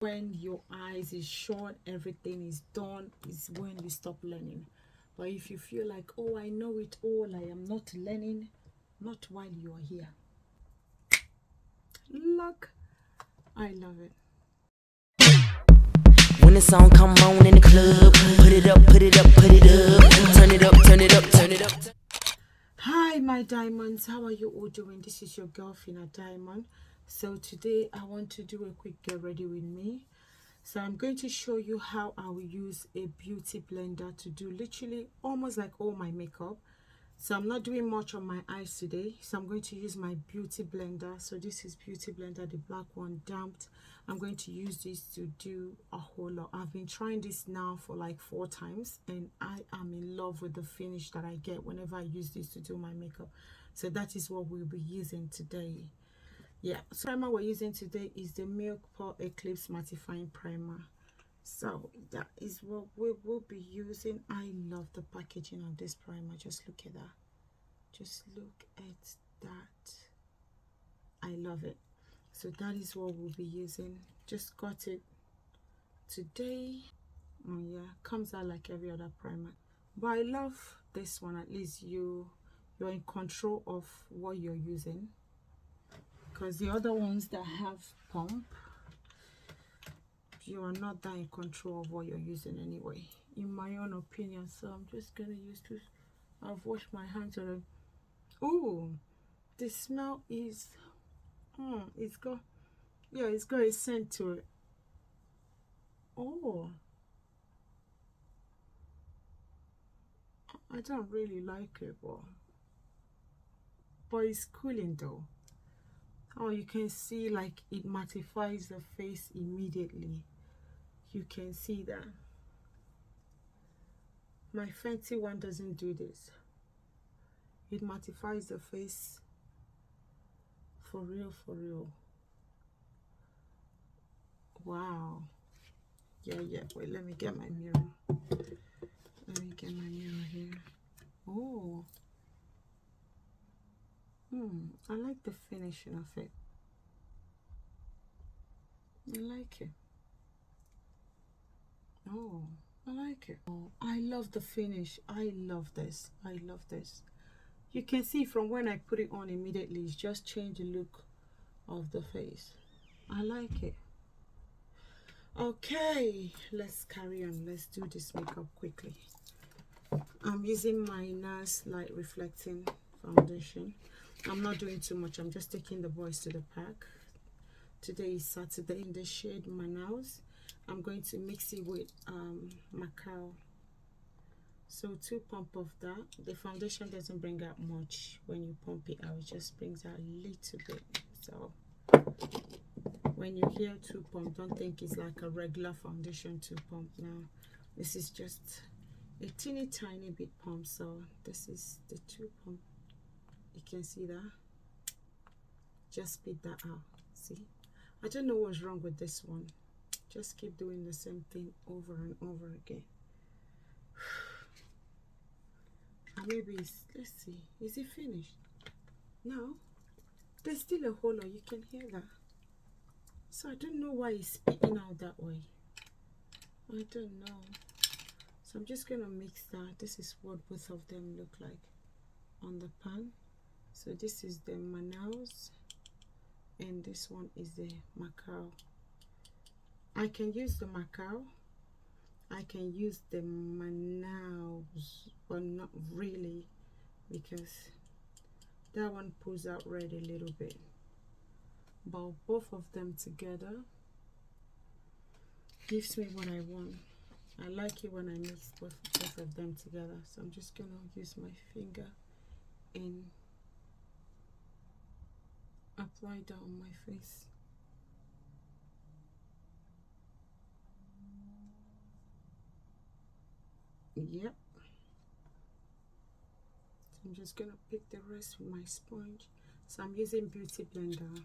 When your eyes is shut, everything is done, is when you stop learning. But if you feel like, oh, I know it all, I am not learning, not while you are here. Look, I love it. When the song come on in the club, put it up, put it up, put it up, turn it up, turn it up, turn it up. Hi my diamonds, how are you all doing? This is your girl Phinadiamond. So today I want to do a quick get ready with me. So I'm going to show you how I will use a beauty blender to do literally almost like all my makeup. So I'm not doing much on my eyes today, so I'm going to use my beauty blender. So this is beauty blender, the black one, damped. I'm going to use this to do a whole lot. I've been trying this now for like 4 times and I am in love with the finish that I get whenever I use this to do my makeup. So that is what we'll be using today. Yeah, so the primer we're using today is the Milk Pore Eclipse Mattifying Primer. So that is what we will be using. I love the packaging of this primer. Just look at that. Just look at that. I love it. So that is what we'll be using. Just got it today. Oh yeah, comes out like every other primer. But I love this one. At least you're in control of what you're using. Because the other ones that have pump, you are not that in control of what you're using anyway, in my own opinion. So I'm just gonna use this. I've washed my hands already. Oh, the smell is it's got a scent to it. Oh, I don't really like it, but it's cooling though. Oh, you can see like it mattifies the face immediately. You can see that. My Fenty one doesn't do this. It mattifies the face for real, for real. Wow. Yeah. Wait, let me get my mirror. Let me get my mirror here. Oh. I like the finishing of it. I like it. Oh, I like it. Oh, I love the finish. I love this. I love this. You can see from when I put it on immediately, it's just changed the look of the face. I like it. Okay, let's carry on. Let's do this makeup quickly. I'm using my NARS Light Reflecting Foundation. I'm not doing too much. I'm just taking the boys to the park. Today is Saturday in the shade Manaus. I'm going to mix it with Macao. So 2 pump of that. The foundation doesn't bring out much when you pump it out. It just brings out a little bit. So when you hear 2 pump, don't think it's like a regular foundation 2 pump. Now this is just a teeny tiny bit pump. So this is the 2 pump. You can see that. Just speed that out. See, I don't know what's wrong with this one. Just keep doing the same thing over and over again. And maybe let's see, is it finished? No, there's still a hole. You can hear that. So I don't know why it's spitting out that way. I don't know. So I'm just gonna mix that. This is what both of them look like on the pan. So this is the Manaus and this one is the Macao. I can use the Macao, I can use the Manaus, but not really, because that one pulls out red a little bit. But both of them together gives me what I want. I like it when I mix both of them together. So I'm just gonna use my finger and apply that on my face. Yep. So I'm just gonna pick the rest with my sponge. So I'm using Beauty Blender.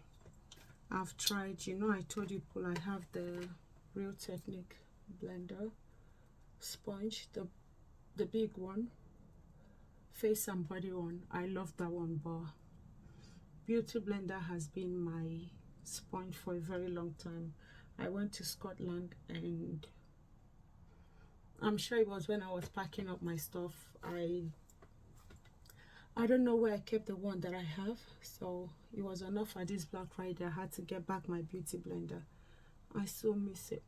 I've tried, you know, I told you people I have the Real Technique blender sponge, the big one, face and body one. I love that one, but Beauty Blender has been my sponge for a very long time. I went to Scotland, and I'm sure it was when I was packing up my stuff. I don't know where I kept the one that I have, so it was enough for this Black Friday. I had to get back my beauty blender. I so miss it.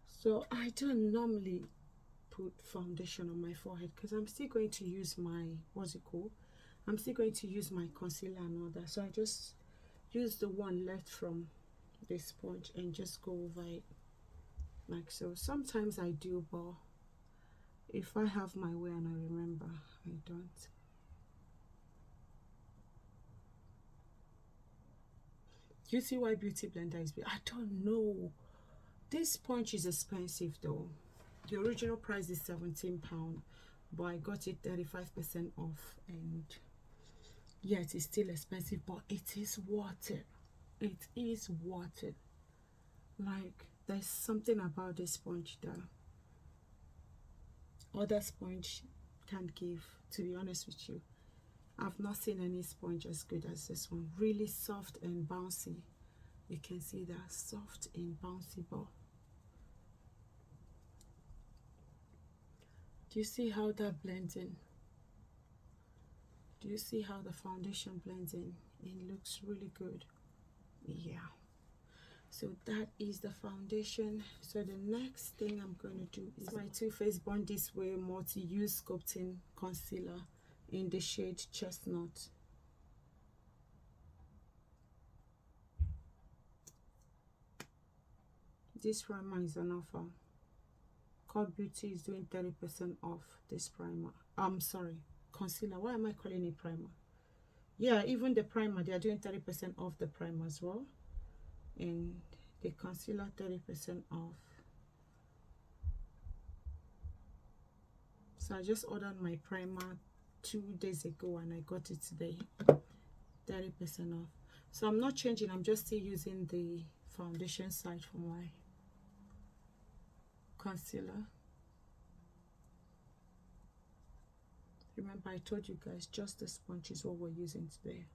So I don't normally put foundation on my forehead because I'm still going to use my, what's it called? I'm still going to use my concealer and all that. So I just use the one left from the sponge and just go over it like so. Sometimes I do, but if I have my way and I remember, I don't. You see why beauty blender is big? I don't know. This sponge is expensive though. The original price is £17, but I got it 35% off, and yeah, it is still expensive, but it is worth it. It is worth it. Like, there's something about this sponge that other sponge can't give, to be honest with you. I've not seen any sponge as good as this one. Really soft and bouncy. You can see that, soft and bouncy ball. Do you see how that blends in? Do you see how the foundation blends in? It looks really good. Yeah. So that is the foundation. So the next thing I'm going to do is my Too Faced Born This Way multi-use sculpting concealer in the shade Chestnut. This primer is an offer. Code Beauty is doing 30% off this primer. I'm sorry, concealer. Why am I calling it primer? Yeah, even the primer, they are doing 30% off the primer as well. And the concealer 30% off. So I just ordered my primer 2 days ago and I got it today. 30% off. So I'm not changing, I'm just still using the foundation side for my concealer. Remember, I told you guys just the sponge is what we're using today.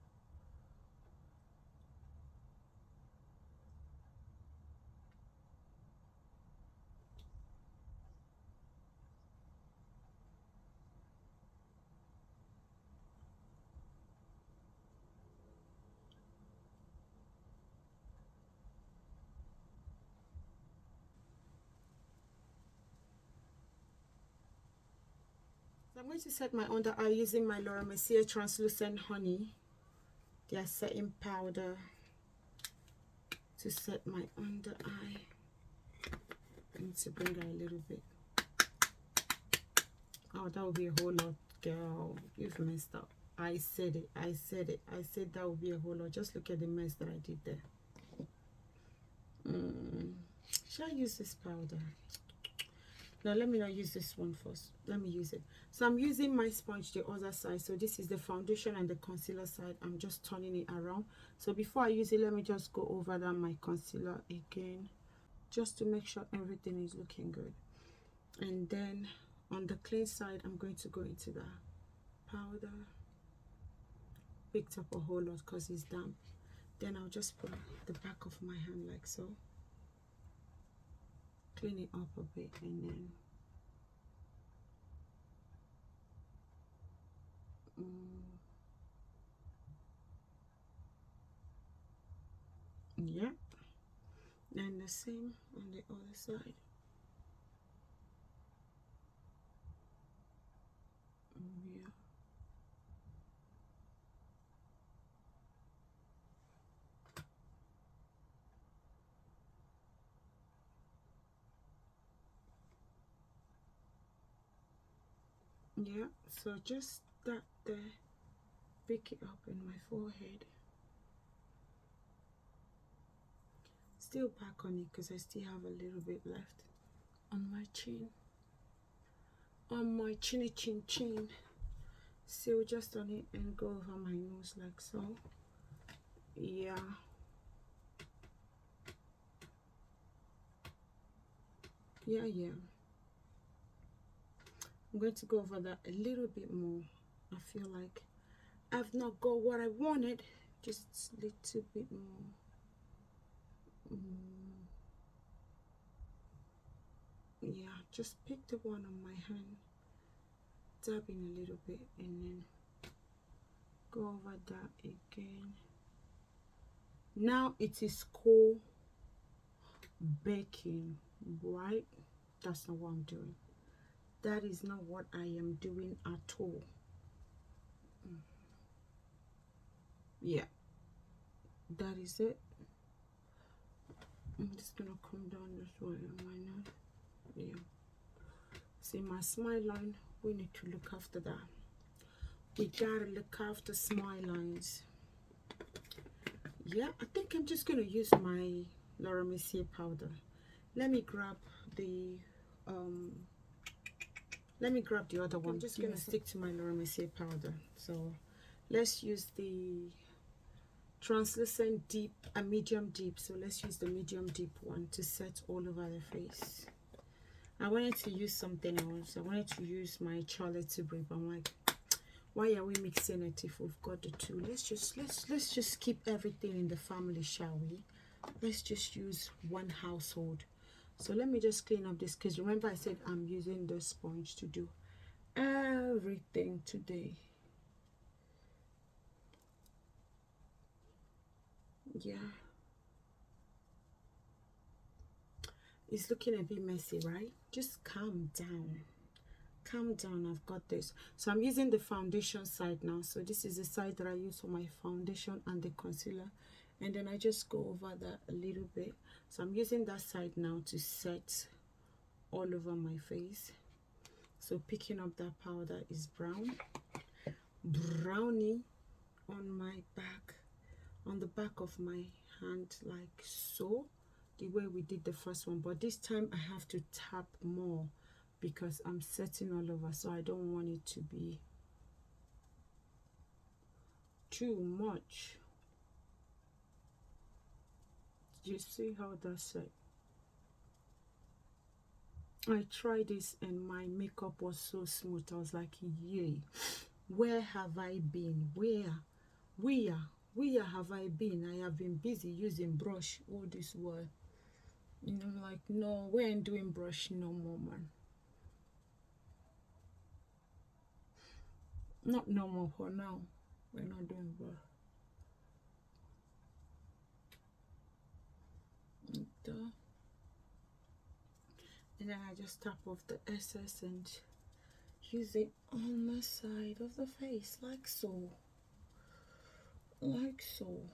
So I'm going to set my under eye using my Laura Mercier Translucent Honey, their setting powder, to set my under eye. I need to bring her a little bit. Oh, that would be a whole lot, girl. You've messed up. I said it. I said it. I said that would be a whole lot. Just look at the mess that I did there. Should I use this powder? Now let me not use this one first. Let me use it. So I'm using my sponge the other side. So this is the foundation and the concealer side. I'm just turning it around. So before I use it, let me just go over that my concealer again, just to make sure everything is looking good. And then on the clean side, I'm going to go into the powder. Picked up a whole lot because it's damp. Then I'll just put the back of my hand like so. Clean it up a bit, and then yeah, and the same on the other side. Yeah, so just that there, pick it up in my forehead. Still back on it because I still have a little bit left on my chin. On my chinny chin chin. Still just on it and go over my nose like so. Yeah. Yeah. I'm going to go over that a little bit more. I feel like I've not got what I wanted, just a little bit more. Yeah, just pick the one on my hand, dab in a little bit, and then go over that again. Now it is cold baking, right? That's not what I'm doing. That is not what I am doing at all. Yeah, that is it. I'm just gonna come down this way on my nose. Yeah, see my smile line, we need to look after that. We gotta look after smile lines. Yeah, I think I'm just gonna use my Laura Mercier powder. Let me grab the other one. I'm just gonna stick to my Laura Mercier powder. So let's use the translucent deep, a medium deep. So let's use the medium deep one to set all over the face. I wanted to use something else. I wanted to use my Charlotte Tilbury, but I'm like, why are we mixing it if we've got the two? Let's just keep everything in the family, shall we? Let's just use one household. So let me just clean up this, because remember I said I'm using the sponge to do everything today. Yeah, it's looking a bit messy, right? Just calm down. Calm down, I've got this. So I'm using the foundation side now. So this is the side that I use for my foundation and the concealer, and then I just go over that a little bit. So I'm using that side now to set all over my face. So picking up that powder is brownie on my back, on the back of my hand, like so, the way we did the first one, but this time I have to tap more because I'm setting all over, so I don't want it to be too much. You see how that's set? I tried this and my makeup was so smooth. I was like, yay, where have I been? Where have I been? I have been busy using brush all this while. You know, like, no, we ain't doing brush no more, man. Not no more for now. We're not doing brush. And then I just tap off the excess and use it on the side of the face, like so. Like so.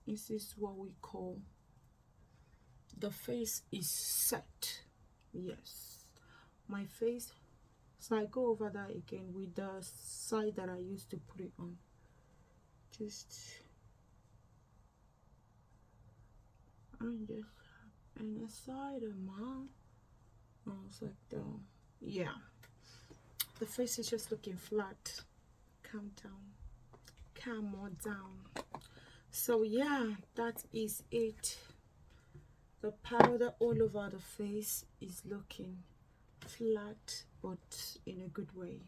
This is what we call the face is set. Yes, my face. So I go over that again with the side that I used to put it on. Just and the side of mine. I was like, down. Yeah, the face is just looking flat. Calm down, calm more down. So yeah, that is it. The powder all over the face is looking flat, but in a good way.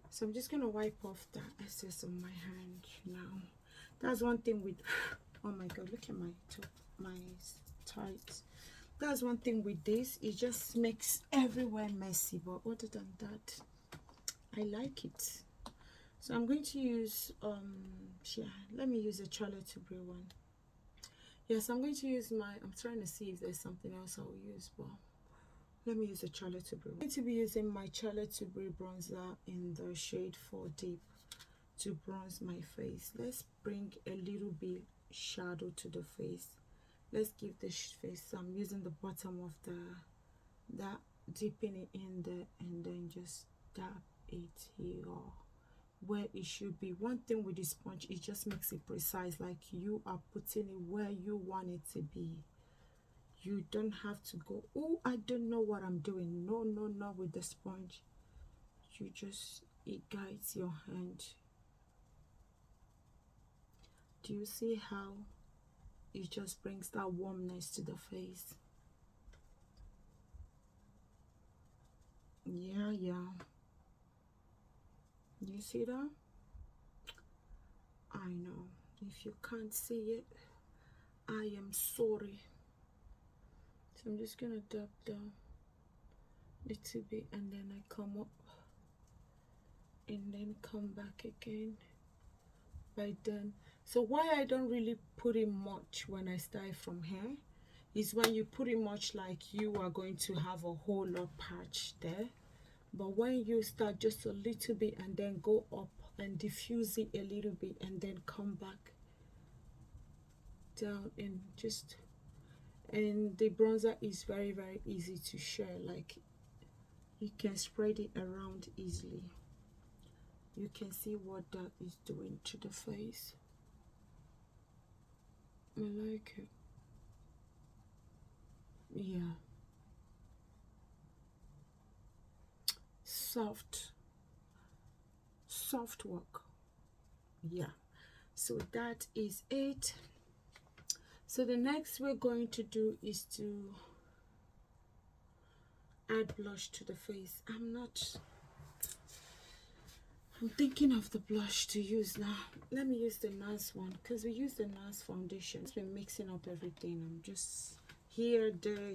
So I'm just gonna wipe off that excess on my hand now. That's one thing with, oh my god, look at my top, my tights. That's one thing with this, it just makes everywhere messy, but other than that, I like it. So I'm going to use yeah, let me use a Charlotte Tilbury one. Yes, I'm going to use my, I'm trying to see if there's something else I'll use, but let me use a Charlotte Tilbury. I'm going to be using my Charlotte Tilbury bronzer in the shade 4 Deep to bronze my face. Let's bring a little bit shadow to the face. Let's give the face, so I'm using the bottom of that, dipping it in there, and then just dab it here where it should be. One thing with the sponge, it just makes it precise, like you are putting it where you want it to be. You don't have to go, oh, I don't know what I'm doing. No, not with the sponge. You just, it guides your hand. Do you see how it just brings that warmness to the face? Yeah, you see that? I know, if you can't see it, I am sorry. So I'm just gonna dab down a little bit, and then I come up and then come back again by then. So why I don't really put in much when I start from here is when you put in much, like you are going to have a whole lot patch there, but when you start just a little bit and then go up and diffuse it a little bit and then come back down, and just, and the bronzer is very easy to share, like you can spread it around easily. You can see what that is doing to the face. I like it. Yeah, soft work. Yeah, so that is it. So the next we're going to do is to add blush to the face. I'm thinking of the blush to use now. Let me use the NARS one, because we use the NARS foundation. It's been mixing up everything. I'm just here, there.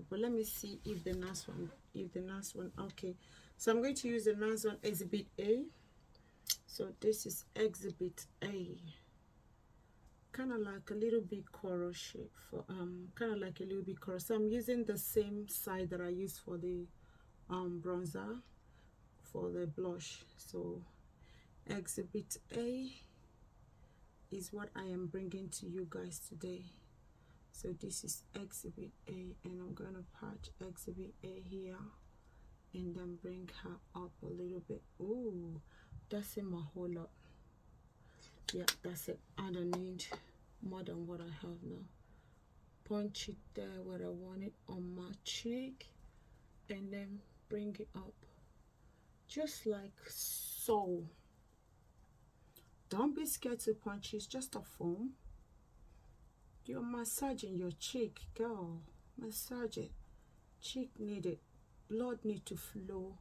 But let me see if the NARS one, okay. So I'm going to use the NARS one, Exhibit A. So this is Exhibit A. Kind of like a little bit coral shape, for kind of like a little bit coral. So I'm using the same side that I used for the bronzer, for the blush. So Exhibit A is what I am bringing to you guys today. So this is Exhibit A, and I'm going to patch Exhibit A here and then bring her up a little bit. Ooh, that's in my whole lot. Yeah, that's it. I don't need more than what I have now. Punch it there where I want it on my cheek, and then bring it up just like so. Don't be scared to punch. It's just a foam. You're massaging your cheek, girl. Massage it. Cheek needed. Blood need to flow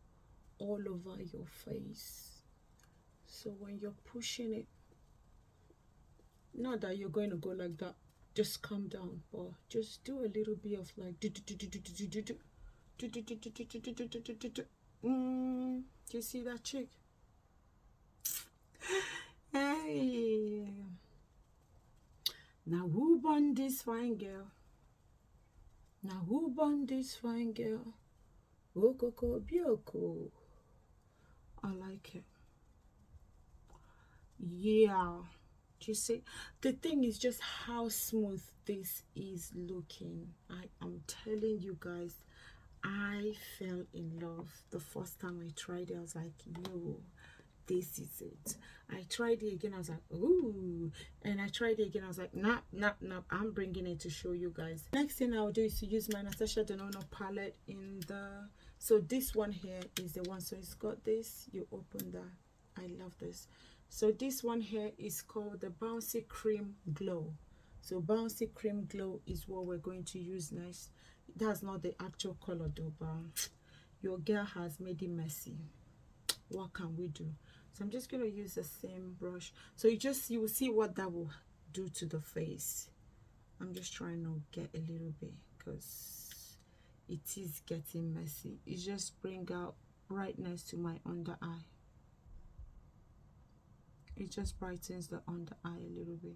all over your face. So when you're pushing it, not that you're going to go like that, just calm down, but just do a little bit of like do you see that chick? Hey, now who born this fine girl? Now who born this fine girl? Okoko Bioko. I like it. Yeah, you see, the thing is just how smooth this is looking. I am telling you guys, I fell in love the first time I tried it. I was like, yo, this is it. I tried it again, I was like, ooh, and I tried it again, I was like, nah, I'm bringing it to show you guys. Next thing I'll do is to use my Natasha Denona palette in the, so this one here is the one. So it's got this, you open that. I love this. So this one here is called the Bouncy Cream Glow. So Bouncy Cream Glow is what we're going to use next. That's not the actual color though, but your girl has made it messy. What can we do? So I'm just going to use the same brush. So you will see what that will do to the face. I'm just trying to get a little bit because it is getting messy. It just bring out brightness to my under eye. It just brightens the under eye a little bit,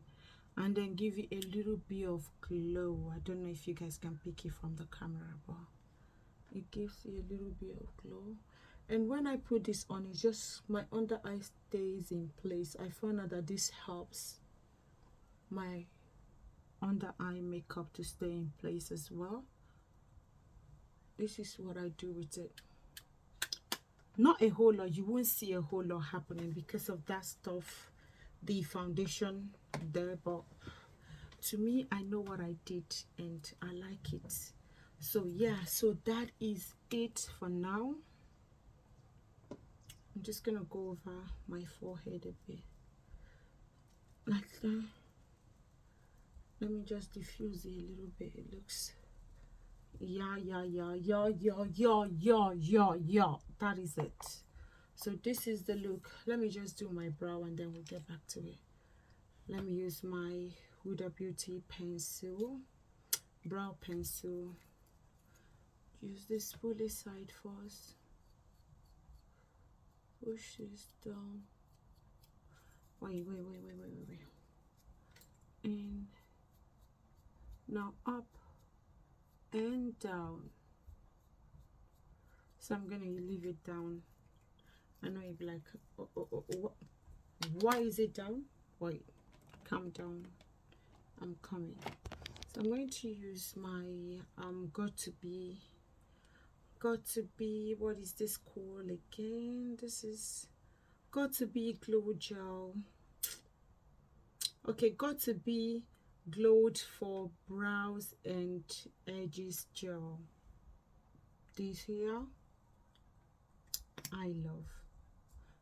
and then give it a little bit of glow. I don't know if you guys can pick it from the camera, but it gives you a little bit of glow. And when I put this on, it's just my under eye stays in place. I found out that this helps my under eye makeup to stay in place as well. This is what I do with it. Not a whole lot. You won't see a whole lot happening because of that stuff, the foundation there, but to me, I know what I did and I like it. So yeah, so that is it for now. I'm just gonna go over my forehead a bit like that. Let me just diffuse it a little bit. It looks Yeah, that is it. So this is the look. Let me just do my brow and then we'll get back to it. Let me use my Huda Beauty pencil, brow pencil. Use this spoolie side first. Push this down. Wait. And now up and down. So I'm gonna leave it down. I know you'll be like, why is it down? Wait, calm down. I'm coming. So I'm going to use my got to be, what is this called again? This is got to be glow gel. Okay, got to be glowed for brows and edges gel. This here I love.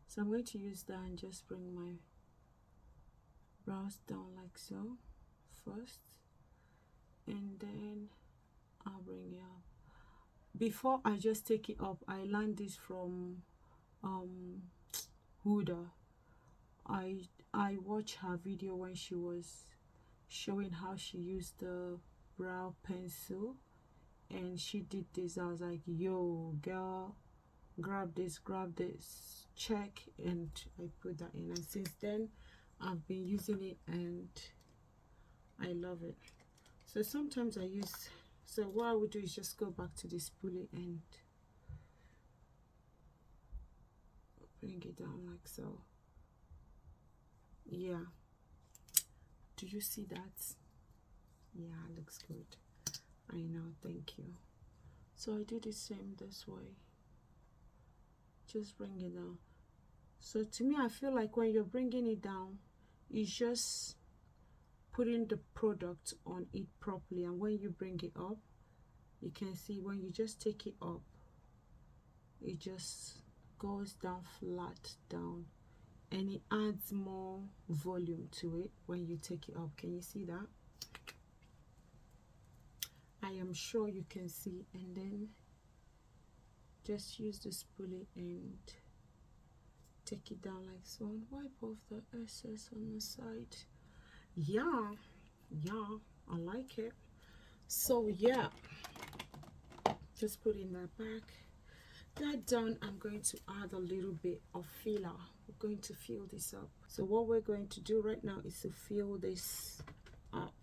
So I'm going to use that and just bring my brows down like so first, and then I'll bring it up. Before I just take it up, I learned this from Huda. I watched her video when she was showing how she used the brow pencil, and she did this. I was like, yo girl, grab this, check, and I put that in, and since then I've been using it and I love it. So sometimes I use, so what I would do is just go back to the spoolie and bring it down like so. Yeah, do you see that? Yeah, it looks good. I know, thank you. So I do the same this way, just bring it down. So to me, I feel like when you're bringing it down, it's just putting the product on it properly, and when you bring it up, you can see when you just take it up, it just goes down flat down, and it adds more volume to it when you take it up. Can you see that? I am sure you can see. And then just use the spoolie and take it down like so, and wipe off the excess on the side. Yeah, I like it. So yeah, just putting that back. That done, I'm going to add a little bit of filler. We're going to fill this up. So what we're going to do right now is to fill this up.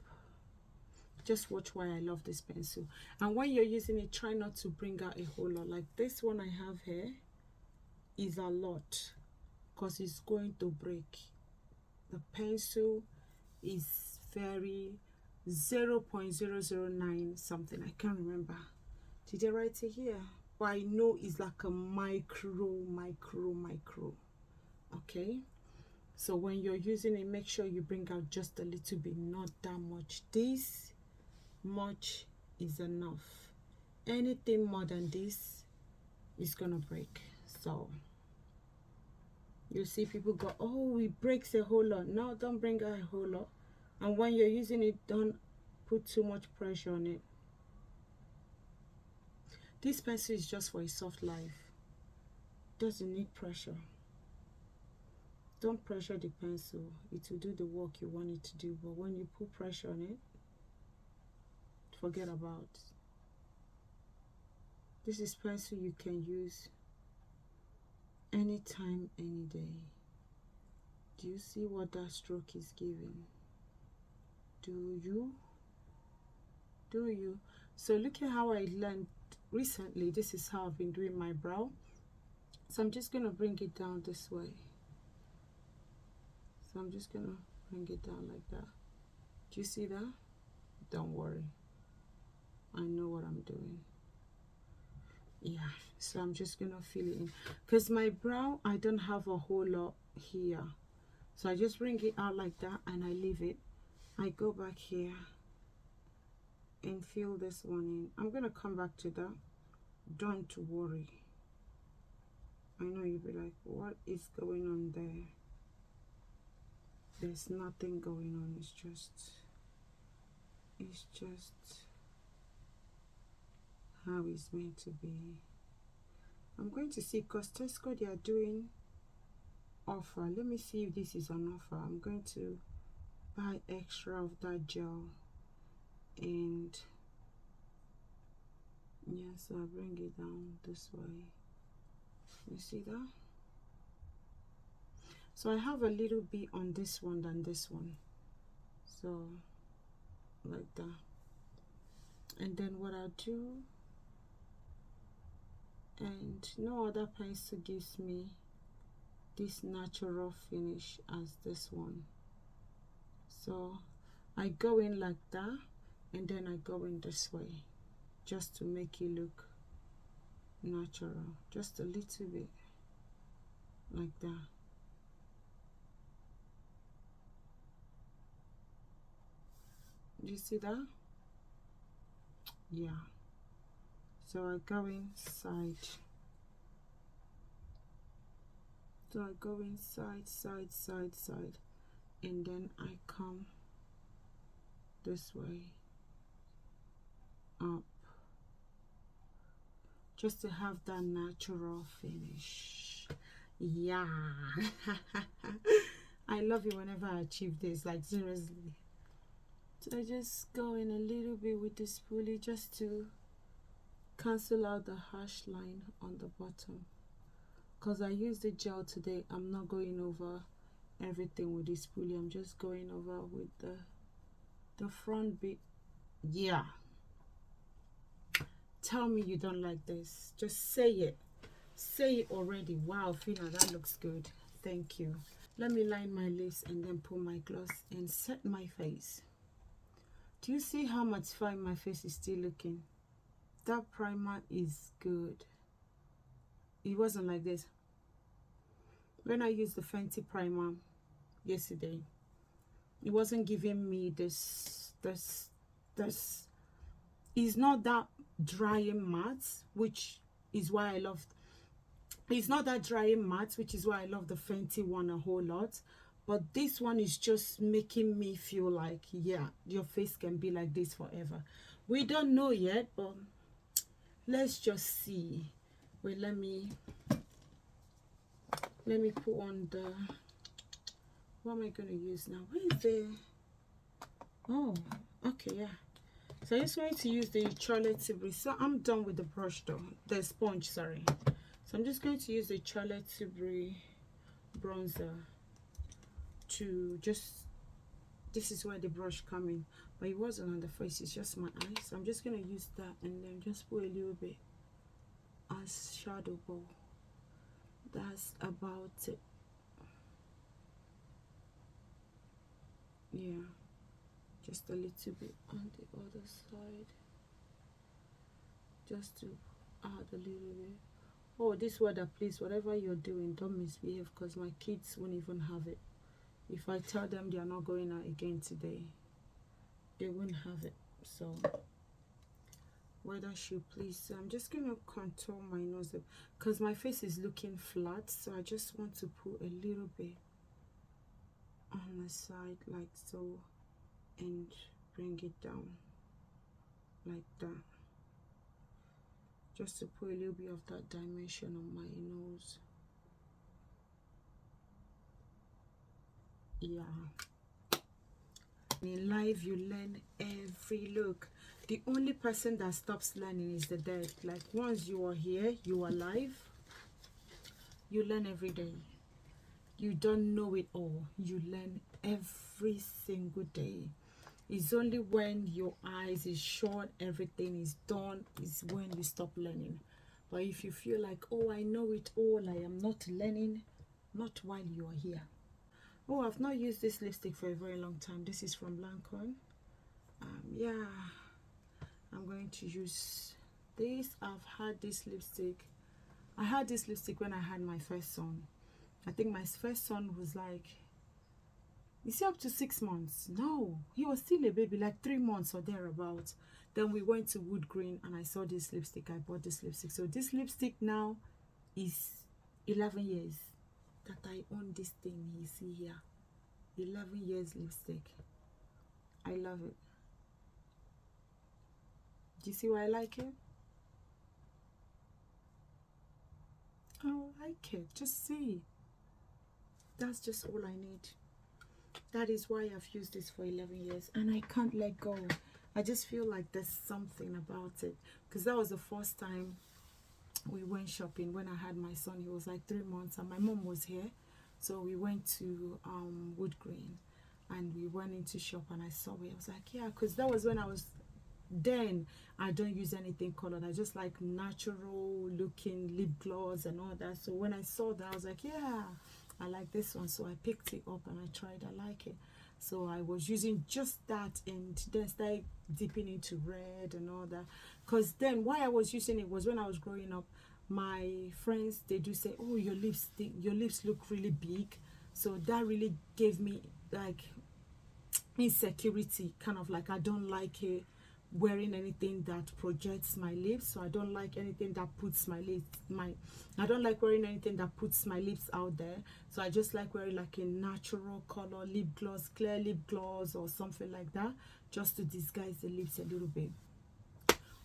Just watch why I love this pencil. And when you're using it, try not to bring out a whole lot. Like this one I have here is a lot, because it's going to break. The pencil is very 0.009 something, I can't remember. Did I write it here? But I know it's like a micro. Okay, so when you're using it, make sure you bring out just a little bit, not that much. This much is enough. Anything more than this is gonna break. So you see people go, oh, it breaks a whole lot. No, don't bring out a whole lot. And when you're using it, don't put too much pressure on it. This pencil is just for a soft life. Doesn't need pressure. Don't pressure the pencil. It will do the work you want it to do. But when you put pressure on it, forget about. This is pencil you can use anytime, any day. Do you see what that stroke is giving? Do you? So look at how I learned recently. This is how I've been doing my brow. So I'm just gonna bring it down this way. So I'm just gonna bring it down like that. Do you see that? Don't worry, I know what I'm doing. Yeah, so I'm just gonna fill it in, because my brow, I don't have a whole lot here. So I just bring it out like that and I leave it. I go back here and fill this one in. I'm gonna come back to that. Don't worry. I know you'll be like, what is going on there? There's nothing going on. It's just how it's meant to be. I'm going to see, because Tesco, they are doing offer. Let me see if this is on offer. I'm going to buy extra of that gel, and yeah, so I bring it down this way. You see that? So I have a little bit on this one than this one, so like that. And then what I'll do, and no other pencil gives me this natural finish as this one, so I go in like that, and then I go in this way just to make it look natural, just a little bit like that. Do you see that? Yeah. So I go inside. So I go inside, side, and then I come this way up, just to have that natural finish. Yeah. I love it whenever I achieve this, like seriously. So I just go in a little bit with this spoolie just to cancel out the harsh line on the bottom. Because I used the gel today, I'm not going over everything with this spoolie. I'm just going over with the front bit. Yeah. Tell me you don't like this. Just say it. Say it already. Wow, Fina, that looks good. Thank you. Let me line my lips and then put my gloss and set my face. Do you see how much fine my face is still looking? That primer is good. It wasn't like this when I used the Fenty primer yesterday. It wasn't giving me this. It's not that drying matte, which is why I love. It's not that drying matte, which is why I love the Fenty one a whole lot. But this one is just making me feel like, yeah, your face can be like this forever. We don't know yet, but let's just see. Wait, let me put on the, what am I going to use now? Where is the, oh, okay, yeah. So I just want to use the Charlotte Tilbury. So I'm done with the brush though, the sponge, sorry. So I'm just going to use the Charlotte Tilbury bronzer to just, this is where the brush come in, but it wasn't on the face, it's just my eyes. So I'm just going to use that and then just put a little bit as shadow ball. That's about it. Yeah, just a little bit on the other side, just to add a little bit. Oh, this weather, please, whatever you're doing, don't misbehave, because my kids won't even have it. If I tell them they are not going out again today, they won't have it. So weather shoe, please. So I'm just gonna contour my nose because my face is looking flat, so I just want to put a little bit on the side like so and bring it down like that, just to put a little bit of that dimension on my nose. Yeah, in life you learn every look. The only person that stops learning is the dead. Like once you are here, you are alive, you learn every day. You don't know it all, you learn every single day. It's only when your eyes is shut, everything is done, is when you stop learning. But if you feel like, oh, I know it all, I am not learning, not while you are here. Oh, I've not used this lipstick for a very long time. This is from Lancome. Yeah, I'm going to use this. I've had this lipstick. I had this lipstick when I had my first son. I think my first son was like, is he up to 6 months? No, he was still a baby, like 3 months or thereabouts. Then we went to Wood Green and I saw this lipstick. I bought this lipstick. So this lipstick now is 11 years that I own this thing. You see here, 11 years lipstick. I love it. Do you see why I like it? I like it. Just see. That's just all I need. That is why I've used this for 11 years and I can't let go. I just feel like there's something about it, because that was the first time we went shopping when I had my son. He was like 3 months and my mom was here. So we went to Wood Green and we went into shop and I saw it. I was like, yeah, because that was when then I don't use anything colored. I just like natural looking lip gloss and all that. So when I saw that, I was like, yeah, I like this one. So I picked it up and I tried. I like it. So I was using just that and then started dipping into red and all that. Because then why I was using it was when I was growing up, my friends, they do say, oh, your lips look really big. So that really gave me like insecurity, kind of like I don't like it wearing anything that projects my lips. So I don't like anything that puts I don't like wearing anything that puts my lips out there. So I just like wearing like a natural color lip gloss, clear lip gloss or something like that, just to disguise the lips a little bit.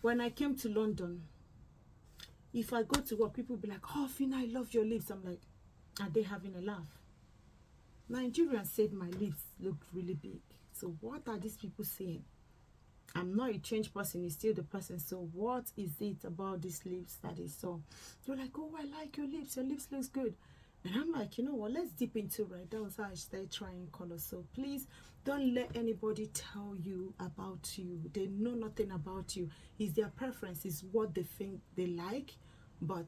When I came to London, if I go to work, people be like, oh Fina, I love your lips. I'm like, are they having a laugh? Nigerians said my lips looked really big. So what are these people saying? I'm not a changed person, it's still the person. So what is it about these lips that is so? They're like, oh, I like your lips looks good. And I'm like, you know what, let's dip into red. That was how I started trying colors. So please don't let anybody tell you about you. They know nothing about you. It's their preference, is what they think they like. But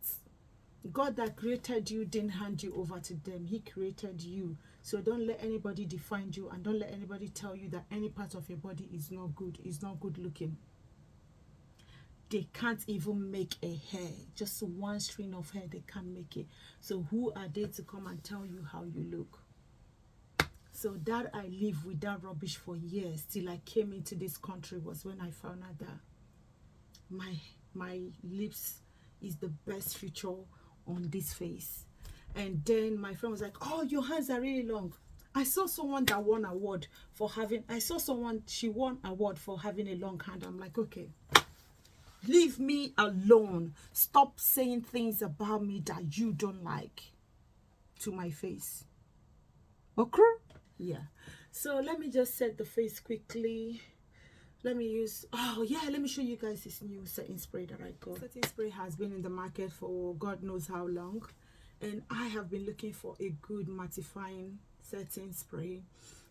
God that created you didn't hand you over to them. He created you. So don't let anybody define you, and don't let anybody tell you that any part of your body is not good, is not good looking. They can't even make a hair, just one string of hair, they can't make it. So who are they to come and tell you how you look? So that I lived with that rubbish for years till I came into this country was when I found out that my lips is the best feature on this face. And then my friend was like, oh, your hands are really long. I saw someone that won award for having, she won award for having a long hand. I'm like, okay, leave me alone. Stop saying things about me that you don't like to my face. Okay? Yeah. So let me just set the face quickly. Let me show you guys this new setting spray that I got. Setting spray has been in the market for God knows how long, and I have been looking for a good mattifying setting spray.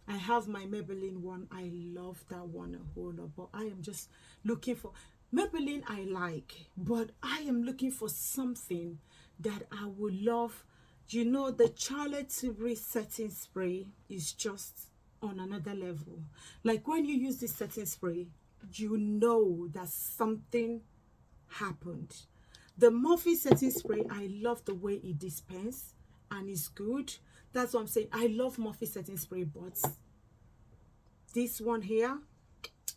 I have my Maybelline one. I love that one a whole lot, but I am just looking for Maybelline. I like, but I am looking for something that I would love. You know, the Charlotte Tilbury setting spray is just on another level. Like when you use this setting spray, you know that something happened. The Morphe setting spray, I love the way it dispenses and it's good. That's what I'm saying. I love Morphe setting spray, but this one here,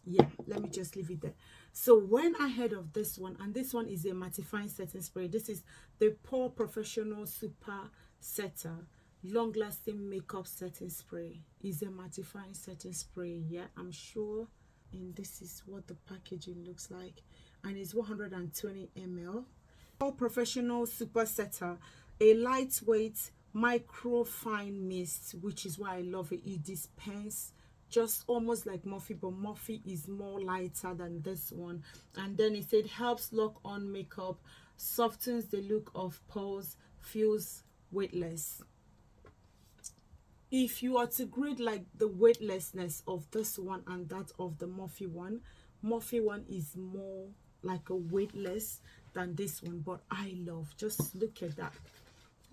yeah, let me just leave it there. So when I heard of this one, and this one is a mattifying setting spray. This is the Pore Professional Super Setter long-lasting makeup setting spray. Is a mattifying setting spray. Yeah, I'm sure. And this is what the packaging looks like, and it's 120 ml. Pore Professional Super Setter, a lightweight micro fine mist, which is why I love it. It dispenses just almost like Morphe, but Morphe is more lighter than this one. And then it said helps lock on makeup, softens the look of pores, feels weightless. If you are to grade like the weightlessness of this one and that of the Morphe one is more like a weightless than this one, but I love, just look at that.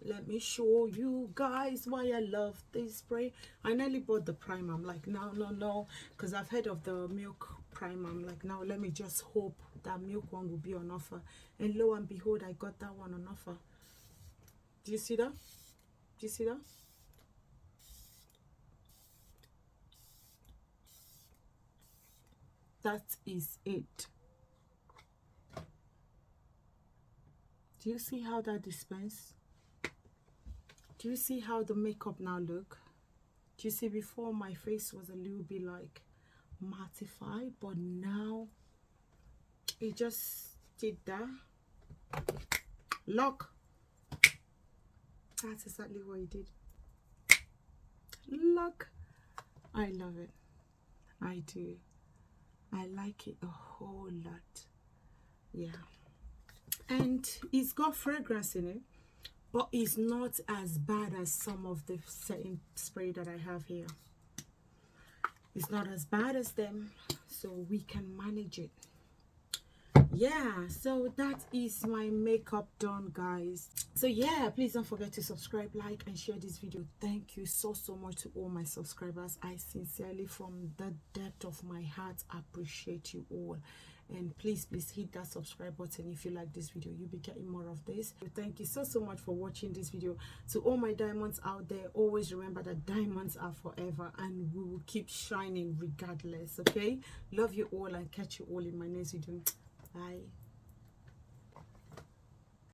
Let me show you guys why I love this spray. I nearly bought the primer. I'm like, no, because I've heard of the milk primer. I'm like, now let me just hope that milk one will be on offer. And lo and behold, I got that one on offer. Do you see that? Do you see that? That is it. Do you see how that dispenses? Do you see how the makeup now look? Do you see, before my face was a little bit like mattified, but now it just did that. Look, that's exactly what he did. Look, I love it. I do. I like it a whole lot. Yeah, and it's got fragrance in it, but it's not as bad as some of the setting spray that I have here. It's not as bad as them, so we can manage it. Yeah, so that is my makeup done, guys. So yeah, please don't forget to subscribe, like, and share this video. Thank you so much to all my subscribers. I sincerely, from the depth of my heart, appreciate you all. And please hit that subscribe button if you like this video. You'll be getting more of this. So thank you so much for watching this video. To all my diamonds out there, always remember that diamonds are forever and we will keep shining regardless. Okay, love you all and catch you all in my next video. Bye.